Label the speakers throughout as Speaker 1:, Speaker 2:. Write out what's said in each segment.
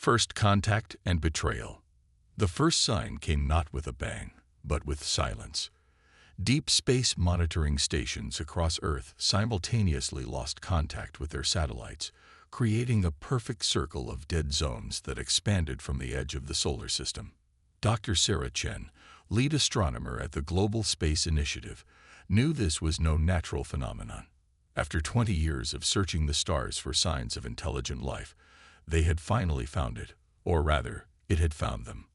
Speaker 1: First contact and betrayal. The first sign came not with a bang, but with silence. Deep space monitoring stations across Earth simultaneously lost contact with their satellites, creating a perfect circle of dead zones that expanded from the edge of the solar system. Dr. Sarah Chen, lead astronomer at the Global Space Initiative, knew this was no natural phenomenon. After 20 years of searching the stars for signs of intelligent life, they had finally found it, or rather, it had found them.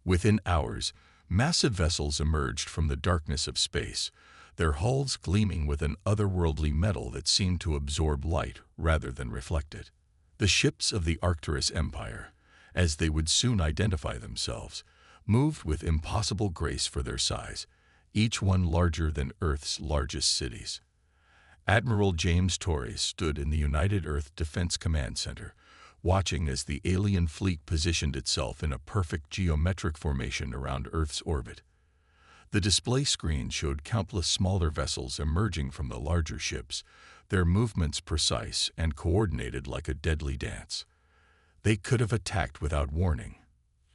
Speaker 1: Within hours, massive vessels emerged from the darkness of space, their hulls gleaming with an otherworldly metal that seemed to absorb light rather than reflect it. The ships of the Arcturus Empire, as they would soon identify themselves, moved with impossible grace for their size, each one larger than Earth's largest cities. Admiral James Torres stood in the United Earth Defense Command Center, watching as the alien fleet positioned itself in a perfect geometric formation around Earth's orbit. The display screen showed countless smaller vessels emerging from the larger ships, their movements precise and coordinated like a deadly dance. They could have attacked without warning.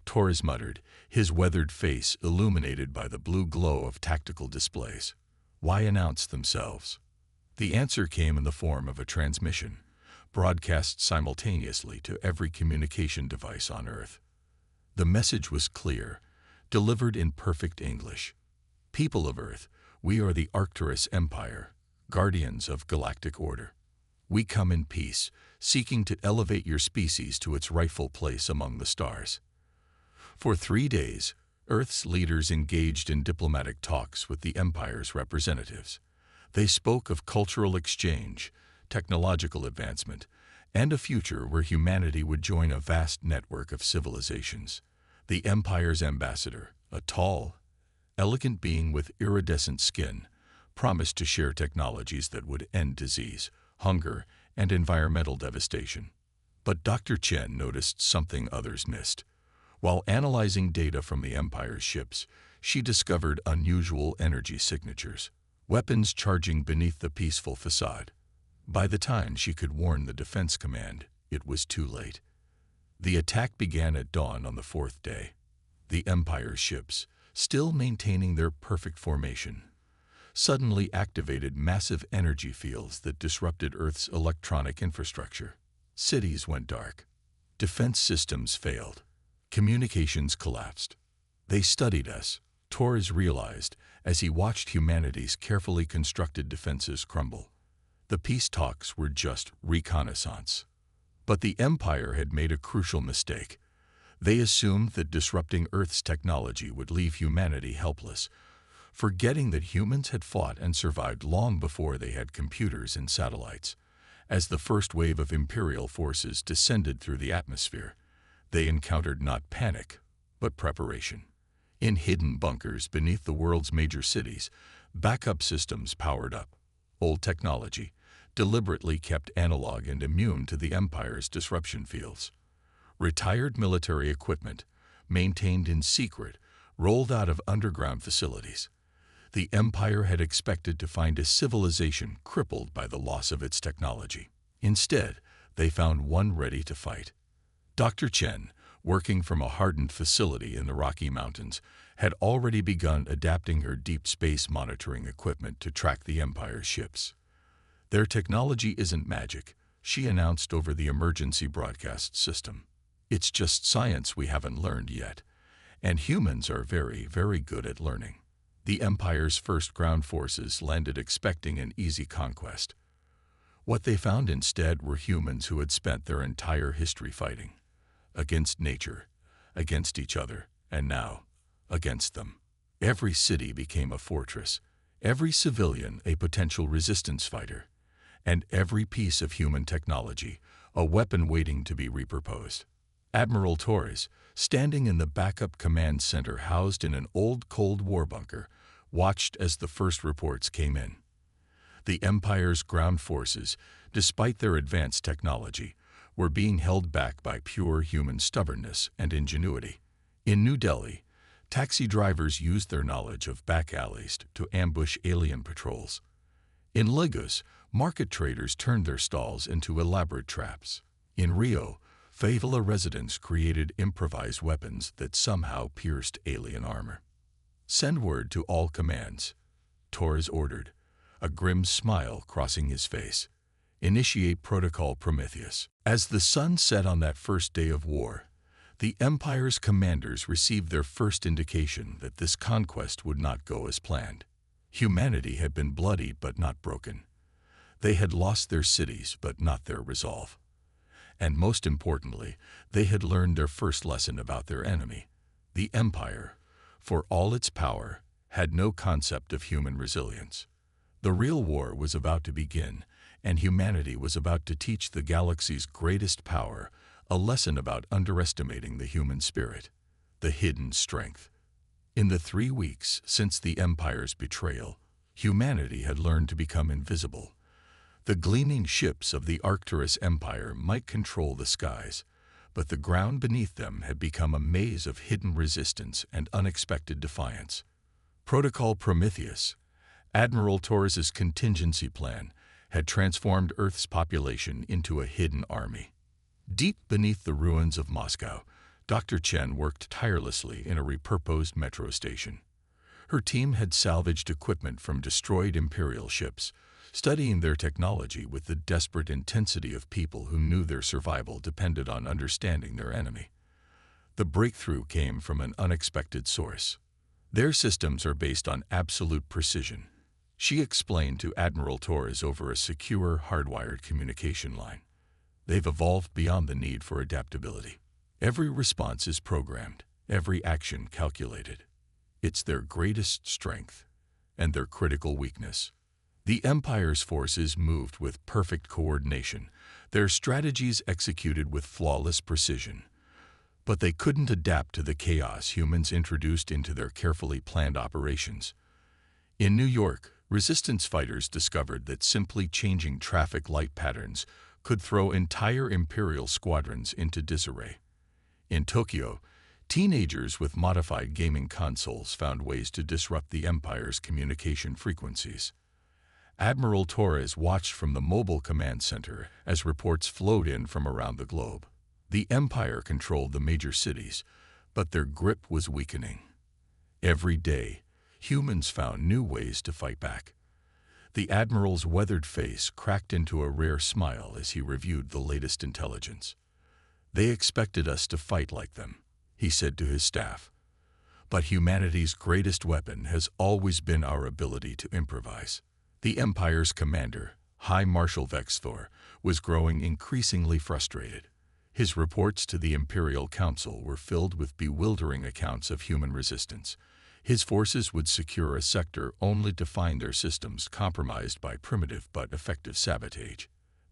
Speaker 1: Torres muttered, his weathered face illuminated by the blue glow of tactical displays. Why announce themselves? The answer came in the form of a transmission, broadcast simultaneously to every communication device on Earth. The message was clear, delivered in perfect English. People of Earth, we are the Arcturus Empire, guardians of galactic order. We come in peace, seeking to elevate your species to its rightful place among the stars. For 3 days, Earth's leaders engaged in diplomatic talks with the Empire's representatives. They spoke of cultural exchange, technological advancement, and a future where humanity would join a vast network of civilizations. The Empire's ambassador, a tall, elegant being with iridescent skin, promised to share technologies that would end disease, hunger, and environmental devastation. But Dr. Chen noticed something others missed. While analyzing data from the Empire's ships, she discovered unusual energy signatures, weapons charging beneath the peaceful facade. By the time she could warn the Defense Command, it was too late. The attack began at dawn on the 4th day. The Empire's ships, still maintaining their perfect formation, suddenly activated massive energy fields that disrupted Earth's electronic infrastructure. Cities went dark. Defense systems failed. Communications collapsed. They studied us, Torres realized as he watched humanity's carefully constructed defenses crumble. The peace talks were just reconnaissance. But the Empire had made a crucial mistake. They assumed that disrupting Earth's technology would leave humanity helpless, forgetting that humans had fought and survived long before they had computers and satellites. As the first wave of Imperial forces descended through the atmosphere, they encountered not panic, but preparation. In hidden bunkers beneath the world's major cities, backup systems powered up. Old technology, deliberately kept analog and immune to the Empire's disruption fields. Retired military equipment, maintained in secret, rolled out of underground facilities. The Empire had expected to find a civilization crippled by the loss of its technology. Instead, they found one ready to fight. Dr. Chen, working from a hardened facility in the Rocky Mountains, had already begun adapting her deep space monitoring equipment to track the Empire's ships. Their technology isn't magic, she announced over the emergency broadcast system. It's just science we haven't learned yet, and humans are very, very good at learning. The Empire's first ground forces landed expecting an easy conquest. What they found instead were humans who had spent their entire history fighting. Against nature, against each other, and now, against them. Every city became a fortress, every civilian a potential resistance fighter, and every piece of human technology a weapon waiting to be repurposed. Admiral Torres, standing in the backup command center housed in an old Cold War bunker, watched as the first reports came in. The Empire's ground forces, despite their advanced technology, were being held back by pure human stubbornness and ingenuity. In New Delhi, taxi drivers used their knowledge of back alleys to ambush alien patrols. In Lagos, market traders turned their stalls into elaborate traps. In Rio, Favela residents created improvised weapons that somehow pierced alien armor. "Send word to all commands," Torres ordered, a grim smile crossing his face. "Initiate Protocol Prometheus." As the sun set on that first day of war, the Empire's commanders received their first indication that this conquest would not go as planned. Humanity had been bloodied but not broken. They had lost their cities but not their resolve. And most importantly, they had learned their first lesson about their enemy. The Empire, for all its power, had no concept of human resilience. The real war was about to begin, and humanity was about to teach the galaxy's greatest power a lesson about underestimating the human spirit, the hidden strength. In the 3 weeks since the Empire's betrayal, humanity had learned to become invisible. The gleaming ships of the Arcturus Empire might control the skies, but the ground beneath them had become a maze of hidden resistance and unexpected defiance. Protocol Prometheus, Admiral Torres's contingency plan, had transformed Earth's population into a hidden army. Deep beneath the ruins of Moscow, Dr. Chen worked tirelessly in a repurposed metro station. Her team had salvaged equipment from destroyed Imperial ships, studying their technology with the desperate intensity of people who knew their survival depended on understanding their enemy. The breakthrough came from an unexpected source. "Their systems are based on absolute precision," she explained to Admiral Torres over a secure, hardwired communication line. "They've evolved beyond the need for adaptability. Every response is programmed, every action calculated. It's their greatest strength and their critical weakness." The Empire's forces moved with perfect coordination, their strategies executed with flawless precision. But they couldn't adapt to the chaos humans introduced into their carefully planned operations. In New York, resistance fighters discovered that simply changing traffic light patterns could throw entire Imperial squadrons into disarray. In Tokyo, teenagers with modified gaming consoles found ways to disrupt the Empire's communication frequencies. Admiral Torres watched from the mobile command center as reports flowed in from around the globe. The Empire controlled the major cities, but their grip was weakening. Every day, humans found new ways to fight back. The Admiral's weathered face cracked into a rare smile as he reviewed the latest intelligence. "They expected us to fight like them," he said to his staff. "But humanity's greatest weapon has always been our ability to improvise." The Empire's commander, High Marshal Vexthor, was growing increasingly frustrated. His reports to the Imperial Council were filled with bewildering accounts of human resistance. His forces would secure a sector only to find their systems compromised by primitive but effective sabotage.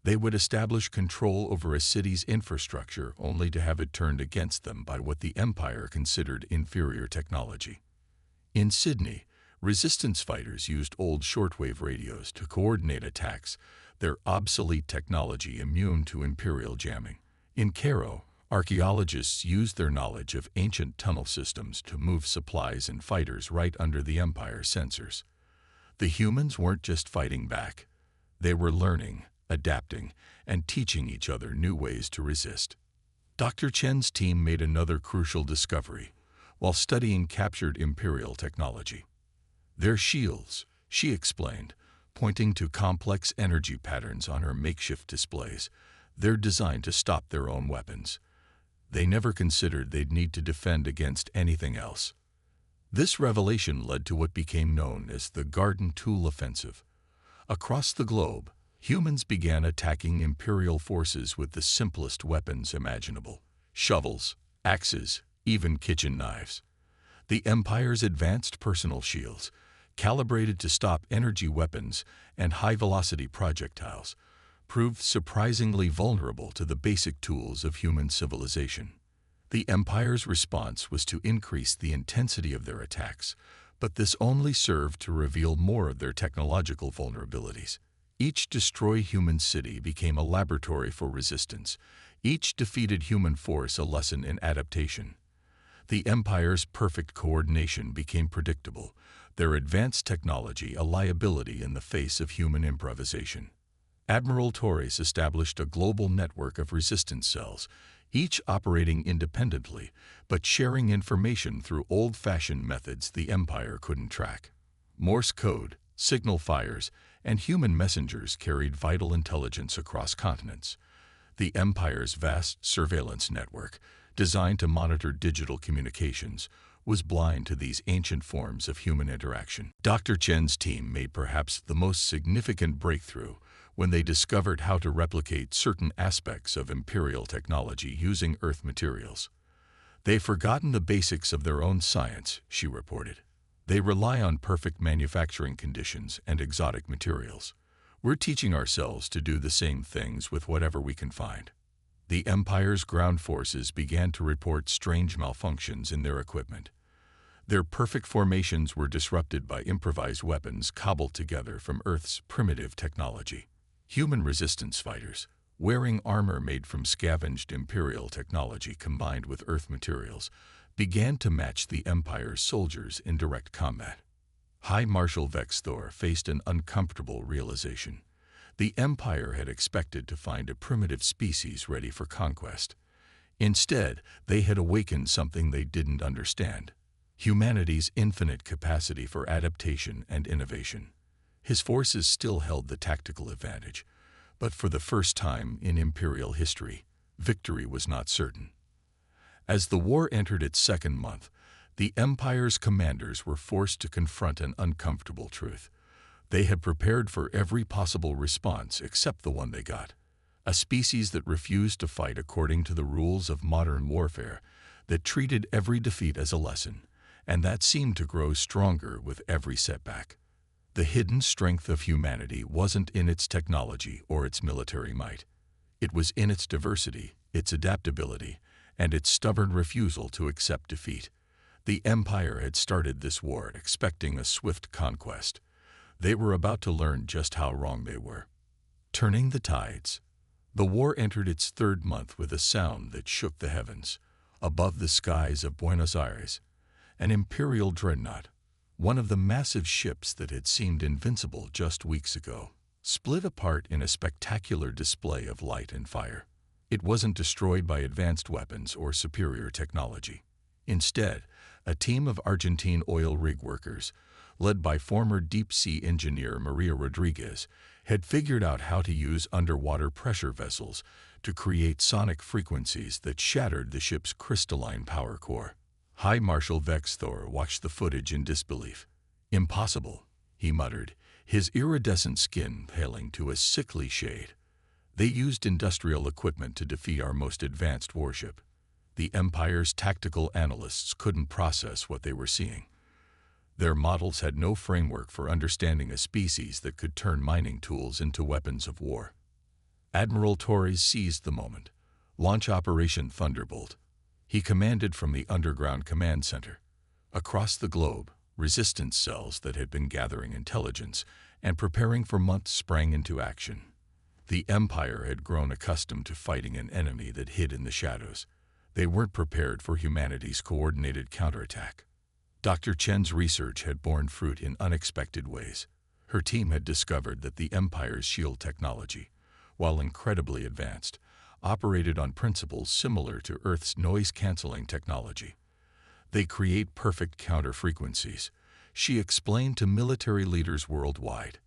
Speaker 1: They would establish control over a city's infrastructure only to have it turned against them by what the Empire considered inferior technology. In Sydney, resistance fighters used old shortwave radios to coordinate attacks, their obsolete technology immune to Imperial jamming. In Cairo, archaeologists used their knowledge of ancient tunnel systems to move supplies and fighters right under the Empire's sensors. The humans weren't just fighting back. They were learning, adapting, and teaching each other new ways to resist. Dr. Chen's team made another crucial discovery while studying captured Imperial technology. "Their shields," she explained, pointing to complex energy patterns on her makeshift displays. "They're designed to stop their own weapons. They never considered they'd need to defend against anything else." This revelation led to what became known as the Garden Tool Offensive. Across the globe, humans began attacking Imperial forces with the simplest weapons imaginable: shovels, axes, even kitchen knives. The Empire's advanced personal shields, calibrated to stop energy weapons and high-velocity projectiles, proved surprisingly vulnerable to the basic tools of human civilization. The Empire's response was to increase the intensity of their attacks, but this only served to reveal more of their technological vulnerabilities. Each destroyed human city became a laboratory for resistance, each defeated human force a lesson in adaptation. The Empire's perfect coordination became predictable, their advanced technology a liability in the face of human improvisation. Admiral Torres established a global network of resistance cells, each operating independently but sharing information through old-fashioned methods the Empire couldn't track. Morse code, signal fires, and human messengers carried vital intelligence across continents. The Empire's vast surveillance network, designed to monitor digital communications, was blind to these ancient forms of human interaction. Dr. Chen's team made perhaps the most significant breakthrough when they discovered how to replicate certain aspects of Imperial technology using Earth materials. "They've forgotten the basics of their own science," she reported. "They rely on perfect manufacturing conditions and exotic materials. We're teaching ourselves to do the same things with whatever we can find." The Empire's ground forces began to report strange malfunctions in their equipment. Their perfect formations were disrupted by improvised weapons cobbled together from Earth's primitive technology. Human resistance fighters, wearing armor made from scavenged Imperial technology combined with Earth materials, began to match the Empire's soldiers in direct combat. High Marshal Vex Thor faced an uncomfortable realization. The Empire had expected to find a primitive species ready for conquest. Instead, they had awakened something they didn't understand: humanity's infinite capacity for adaptation and innovation. His forces still held the tactical advantage, but for the first time in Imperial history, victory was not certain. As the war entered its second month, the Empire's commanders were forced to confront an uncomfortable truth. They had prepared for every possible response except the one they got: a species that refused to fight according to the rules of modern warfare, that treated every defeat as a lesson, and that seemed to grow stronger with every setback. The hidden strength of humanity wasn't in its technology or its military might. It was in its diversity, its adaptability, and its stubborn refusal to accept defeat. The Empire had started this war expecting a swift conquest. They were about to learn just how wrong they were. Turning the tides. The war entered its third month with a sound that shook the heavens. Above the skies of Buenos Aires, an Imperial dreadnought, one of the massive ships that had seemed invincible just weeks ago, split apart in a spectacular display of light and fire. It wasn't destroyed by advanced weapons or superior technology. Instead, a team of Argentine oil rig workers, led by former deep-sea engineer Maria Rodriguez, had figured out how to use underwater pressure vessels to create sonic frequencies that shattered the ship's crystalline power core. High Marshal Vex Thor watched the footage in disbelief. "Impossible," he muttered, his iridescent skin paling to a sickly shade. "They used industrial equipment to defeat our most advanced warship." The Empire's tactical analysts couldn't process what they were seeing. Their models had no framework for understanding a species that could turn mining tools into weapons of war. Admiral Torres seized the moment. "Launch Operation Thunderbolt." He commanded from the underground command center. Across the globe, resistance cells that had been gathering intelligence and preparing for months sprang into action. The Empire had grown accustomed to fighting an enemy that hid in the shadows. They weren't prepared for humanity's coordinated counterattack. Dr. Chen's research had borne fruit in unexpected ways. Her team had discovered that the Empire's shield technology, while incredibly advanced, operated on principles similar to Earth's noise-canceling technology. "They create perfect counter-frequencies," she explained to military leaders worldwide.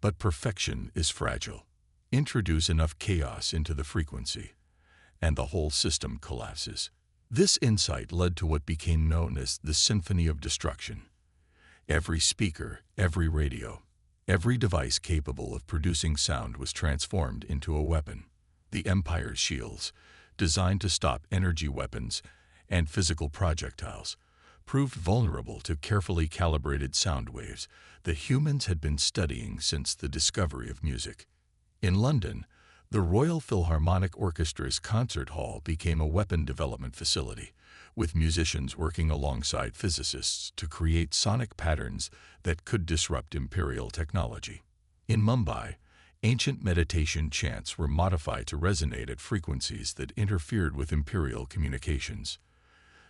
Speaker 1: "But perfection is fragile. Introduce enough chaos into the frequency, and the whole system collapses." This insight led to what became known as the Symphony of Destruction. Every speaker, every radio, every device capable of producing sound was transformed into a weapon. The Empire's shields, designed to stop energy weapons and physical projectiles, proved vulnerable to carefully calibrated sound waves that humans had been studying since the discovery of music. In London, the Royal Philharmonic Orchestra's concert hall became a weapon development facility, with musicians working alongside physicists to create sonic patterns that could disrupt Imperial technology. In Mumbai, ancient meditation chants were modified to resonate at frequencies that interfered with Imperial communications.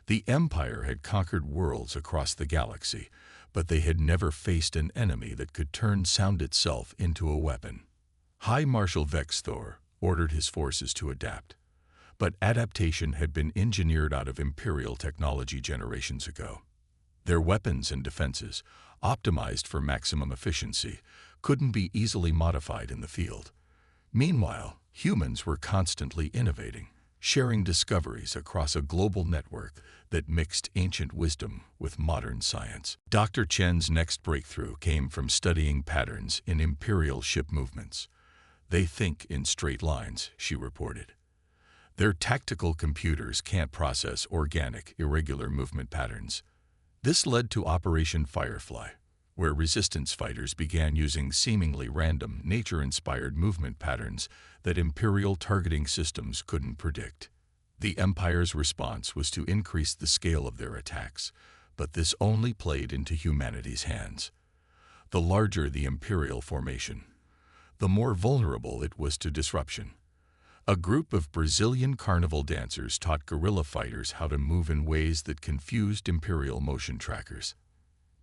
Speaker 1: The Empire had conquered worlds across the galaxy, but they had never faced an enemy that could turn sound itself into a weapon. High Marshal Vex Thor ordered his forces to adapt. but adaptation had been engineered out of Imperial technology generations ago. Their weapons and defenses, optimized for maximum efficiency, couldn't be easily modified in the field. Meanwhile, humans were constantly innovating, sharing discoveries across a global network that mixed ancient wisdom with modern science. Dr. Chen's next breakthrough came from studying patterns in Imperial ship movements. "They think in straight lines," she reported. "Their tactical computers can't process organic, irregular movement patterns." This led to Operation Firefly, where resistance fighters began using seemingly random, nature-inspired movement patterns that Imperial targeting systems couldn't predict. The Empire's response was to increase the scale of their attacks, but this only played into humanity's hands. The larger the Imperial formation, the more vulnerable it was to disruption. A group of Brazilian carnival dancers taught guerrilla fighters how to move in ways that confused Imperial motion trackers.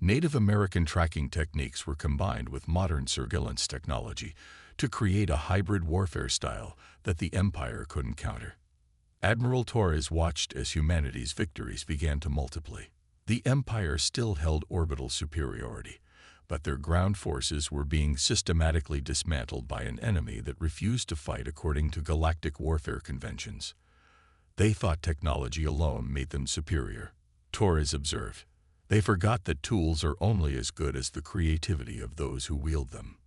Speaker 1: Native American tracking techniques were combined with modern surveillance technology to create a hybrid warfare style that the Empire couldn't counter. Admiral Torres watched as humanity's victories began to multiply. The Empire still held orbital superiority, but their ground forces were being systematically dismantled by an enemy that refused to fight according to galactic warfare conventions. They thought technology alone made them superior, Torres observed. They forgot that tools are only as good as the creativity of those who wield them.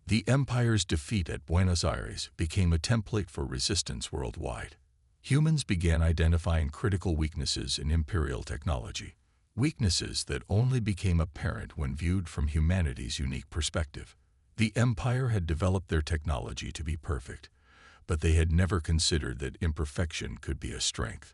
Speaker 1: The Empire's defeat at Buenos Aires became a template for resistance worldwide. Humans began identifying critical weaknesses in Imperial technology. Weaknesses that only became apparent when viewed from humanity's unique perspective. The Empire had developed their technology to be perfect, but they had never considered that imperfection could be a strength.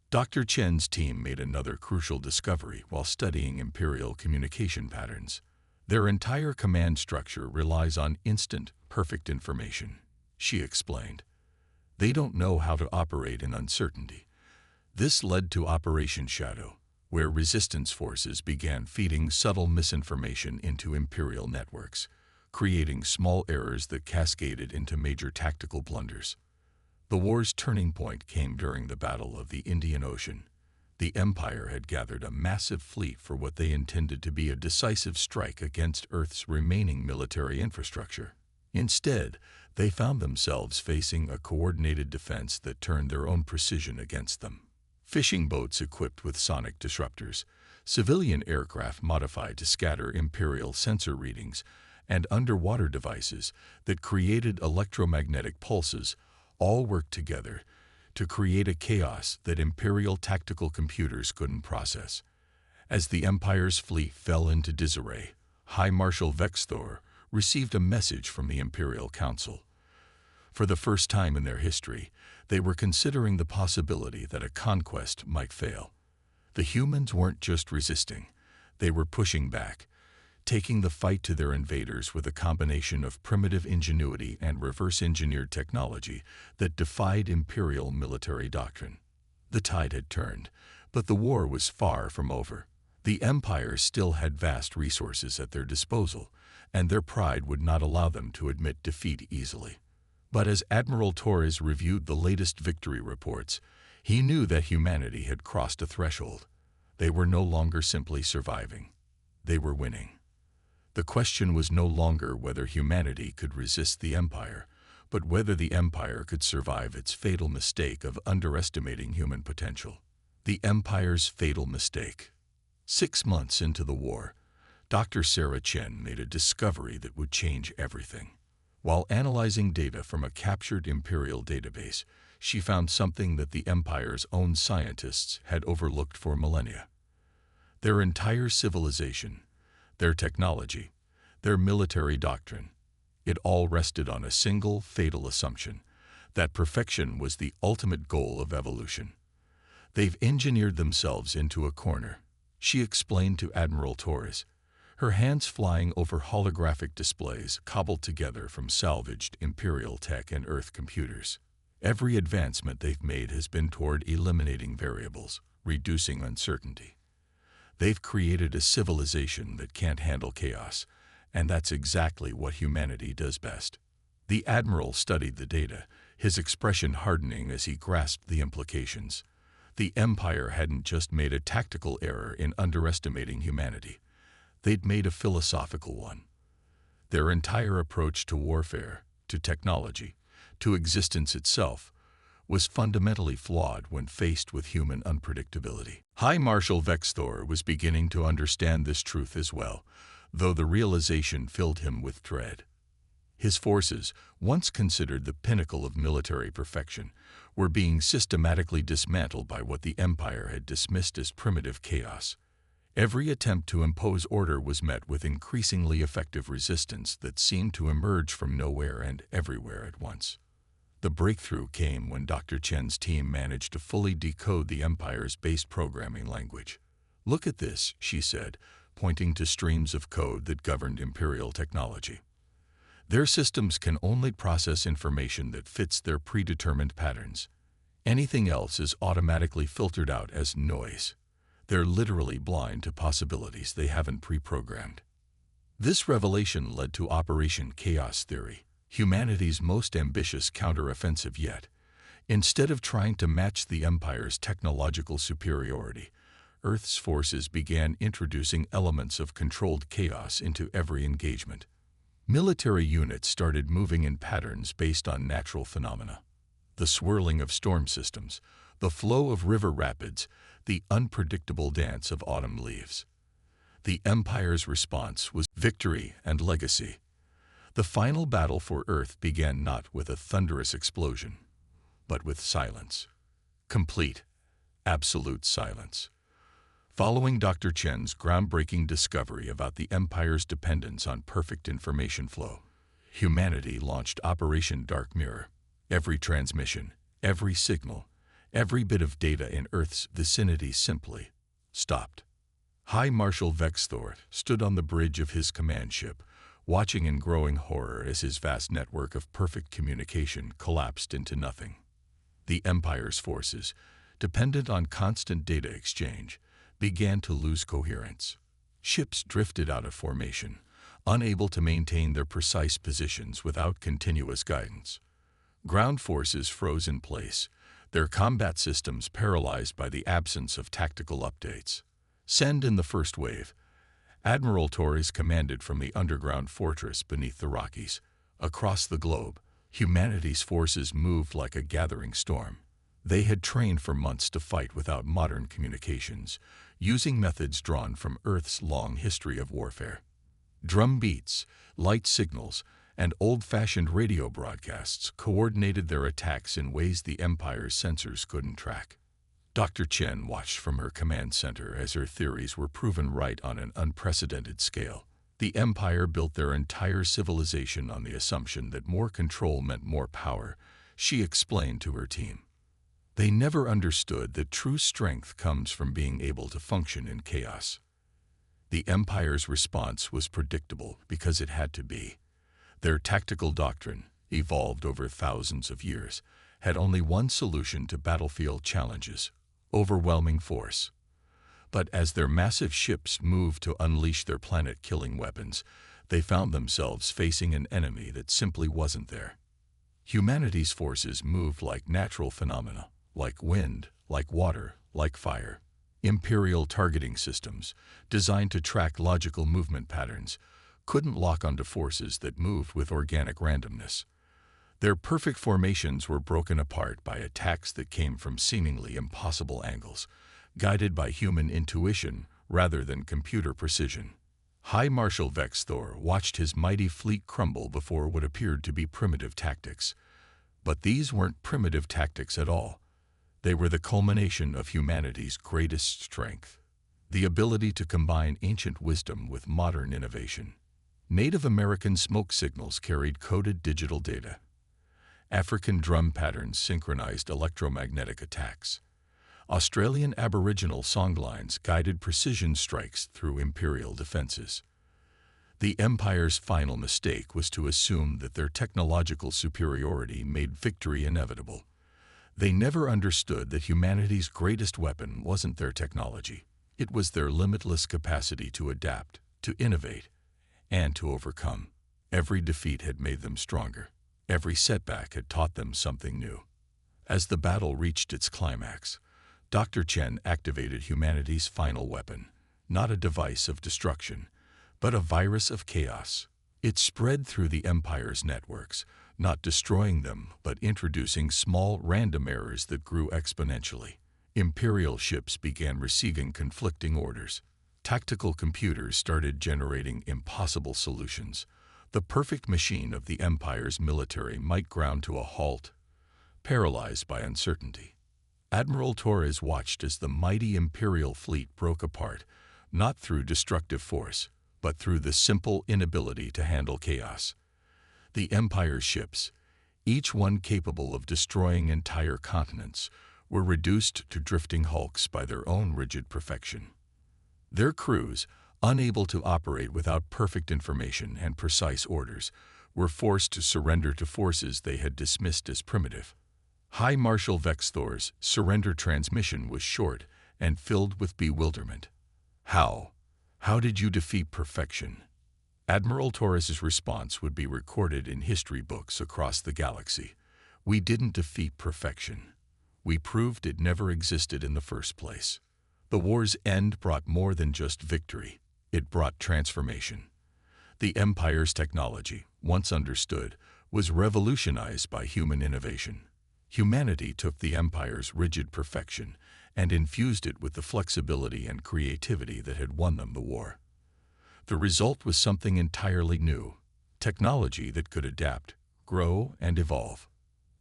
Speaker 1: Dr. Chen's team made another crucial discovery while studying Imperial communication patterns. Their entire command structure relies on instant, perfect information, she explained. They don't know how to operate in uncertainty. This led to Operation Shadow, where resistance forces began feeding subtle misinformation into Imperial networks, creating small errors that cascaded into major tactical blunders. The war's turning point came during the Battle of the Indian Ocean. The Empire had gathered a massive fleet for what they intended to be a decisive strike against Earth's remaining military infrastructure. Instead, they found themselves facing a coordinated defense that turned their own precision against them. Fishing boats equipped with sonic disruptors, civilian aircraft modified to scatter Imperial sensor readings, and underwater devices that created electromagnetic pulses all worked together to create a chaos that Imperial tactical computers couldn't process. As the Empire's fleet fell into disarray, High Marshal Vexthor received a message from the Imperial Council. For the first time in their history, they were considering the possibility that a conquest might fail. The humans weren't just resisting, they were pushing back, taking the fight to their invaders with a combination of primitive ingenuity and reverse-engineered technology that defied Imperial military doctrine. The tide had turned, but the war was far from over. The Empire still had vast resources at their disposal, and their pride would not allow them to admit defeat easily. But as Admiral Torres reviewed the latest victory reports, he knew that humanity had crossed a threshold. They were no longer simply surviving. They were winning. The question was no longer whether humanity could resist the Empire, but whether the Empire could survive its fatal mistake of underestimating human potential. The Empire's fatal mistake. 6 months into the war, Dr. Sarah Chen made a discovery that would change everything. While analyzing data from a captured Imperial database, she found something that the Empire's own scientists had overlooked for millennia. Their entire civilization, their technology, their military doctrine, it all rested on a single fatal assumption, that perfection was the ultimate goal of evolution. They've engineered themselves into a corner, she explained to Admiral Torres, her hands flying over holographic displays cobbled together from salvaged Imperial tech and Earth computers. Every advancement they've made has been toward eliminating variables, reducing uncertainty. They've created a civilization that can't handle chaos, and that's exactly what humanity does best. The Admiral studied the data, his expression hardening as he grasped the implications. The Empire hadn't just made a tactical error in underestimating humanity. They'd made a philosophical one. Their entire approach to warfare, to technology, to existence itself, was fundamentally flawed when faced with human unpredictability. High Marshal Vexthor was beginning to understand this truth as well, though the realization filled him with dread. His forces, once considered the pinnacle of military perfection, were being systematically dismantled by what the Empire had dismissed as primitive chaos. Every attempt to impose order was met with increasingly effective resistance that seemed to emerge from nowhere and everywhere at once. The breakthrough came when Dr. Chen's team managed to fully decode the Empire's base programming language. "Look at this," she said, pointing to streams of code that governed Imperial technology. "Their systems can only process information that fits their predetermined patterns. Anything else is automatically filtered out as noise. They're literally blind to possibilities they haven't pre-programmed." This revelation led to Operation Chaos Theory, humanity's most ambitious counteroffensive yet. Instead of trying to match the Empire's technological superiority, Earth's forces began introducing elements of controlled chaos into every engagement. Military units started moving in patterns based on natural phenomena. The swirling of storm systems, the flow of river rapids, the unpredictable dance of autumn leaves. The Empire's response was victory and legacy. The final battle for Earth began not with a thunderous explosion, but with silence. Complete, absolute silence. Following Dr. Chen's groundbreaking discovery about the Empire's dependence on perfect information flow, humanity launched Operation Dark Mirror. Every transmission, every signal, every bit of data in Earth's vicinity simply stopped. High Marshal Vexthor stood on the bridge of his command ship, watching in growing horror as his vast network of perfect communication collapsed into nothing. The Empire's forces, dependent on constant data exchange, began to lose coherence. Ships drifted out of formation, unable to maintain their precise positions without continuous guidance. Ground forces froze in place, their combat systems paralyzed by the absence of tactical updates. Send in the first wave. Admiral Torres commanded from the underground fortress beneath the Rockies. Across the globe, humanity's forces moved like a gathering storm. They had trained for months to fight without modern communications, using methods drawn from Earth's long history of warfare. Drum beats, light signals, and old-fashioned radio broadcasts coordinated their attacks in ways the Empire's sensors couldn't track. Dr. Chen watched from her command center as her theories were proven right on an unprecedented scale. The Empire built their entire civilization on the assumption that more control meant more power, she explained to her team. They never understood that true strength comes from being able to function in chaos. The Empire's response was predictable because it had to be. Their tactical doctrine, evolved over thousands of years, had only one solution to battlefield challenges: overwhelming force. But as their massive ships moved to unleash their planet-killing weapons, they found themselves facing an enemy that simply wasn't there. Humanity's forces moved like natural phenomena, like wind, like water, like fire. Imperial targeting systems, designed to track logical movement patterns, couldn't lock onto forces that moved with organic randomness. Their perfect formations were broken apart by attacks that came from seemingly impossible angles, guided by human intuition rather than computer precision. High Marshal Vexthor watched his mighty fleet crumble before what appeared to be primitive tactics. But these weren't primitive tactics at all. They were the culmination of humanity's greatest strength: the ability to combine ancient wisdom with modern innovation. Native American smoke signals carried coded digital data. African drum patterns synchronized electromagnetic attacks. Australian Aboriginal songlines guided precision strikes through imperial defenses. The Empire's final mistake was to assume that their technological superiority made victory inevitable. They never understood that humanity's greatest weapon wasn't their technology. It was their limitless capacity to adapt, to innovate, and to overcome. Every defeat had made them stronger. Every setback had taught them something new. As the battle reached its climax, Dr. Chen activated humanity's final weapon, not a device of destruction, but a virus of chaos. It spread through the Empire's networks, not destroying them, but introducing small random errors that grew exponentially. Imperial ships began receiving conflicting orders. Tactical computers started generating impossible solutions. The perfect machine of the Empire's military might ground to a halt, paralyzed by uncertainty. Admiral Torres watched as the mighty Imperial fleet broke apart, not through destructive force, but through the simple inability to handle chaos. The Empire's ships, each one capable of destroying entire continents, were reduced to drifting hulks by their own rigid perfection. Their crews, unable to operate without perfect information and precise orders, were forced to surrender to forces they had dismissed as primitive. High Marshal Vexthor's surrender transmission was short and filled with bewilderment. How? How did you defeat perfection? Admiral Torres's response would be recorded in history books across the galaxy. We didn't defeat perfection. We proved it never existed in the first place. The war's end brought more than just victory. It brought transformation. The Empire's technology, once understood, was revolutionized by human innovation. Humanity took the Empire's rigid perfection and infused it with the flexibility and creativity that had won them the war. The result was something entirely new, technology that could adapt, grow, and evolve.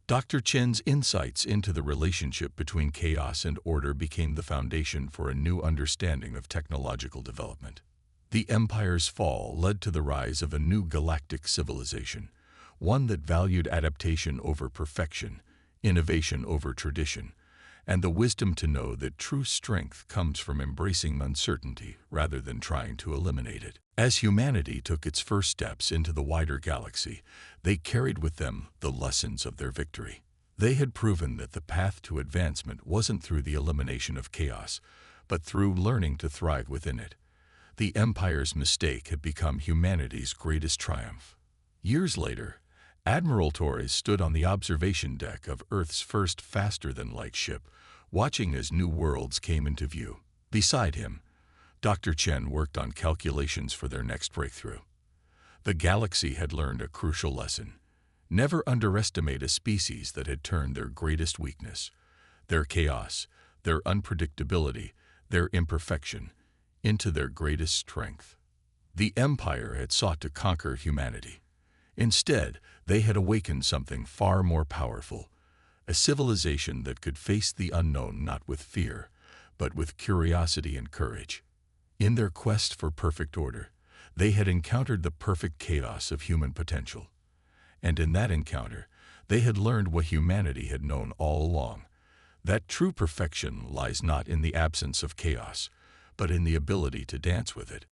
Speaker 1: Dr. Chen's insights into the relationship between chaos and order became the foundation for a new understanding of technological development. The Empire's fall led to the rise of a new galactic civilization, one that valued adaptation over perfection, innovation over tradition, and the wisdom to know that true strength comes from embracing uncertainty rather than trying to eliminate it. As humanity took its first steps into the wider galaxy, they carried with them the lessons of their victory. They had proven that the path to advancement wasn't through the elimination of chaos, but through learning to thrive within it. The Empire's mistake had become humanity's greatest triumph. Years later, Admiral Torres stood on the observation deck of Earth's first faster-than-light ship, watching as new worlds came into view. Beside him, Dr. Chen worked on calculations for their next breakthrough. The galaxy had learned a crucial lesson. Never underestimate a species that had turned their greatest weakness, their chaos, their unpredictability, their imperfection, into their greatest strength. The Empire had sought to conquer humanity. Instead, they had awakened something far more powerful, a civilization that could face the unknown not with fear, but with curiosity and courage. In their quest for perfect order, they had encountered the perfect chaos of human potential. And in that encounter, they had learned what humanity had known all along, that true perfection lies not in the absence of chaos, but in the ability to dance with it.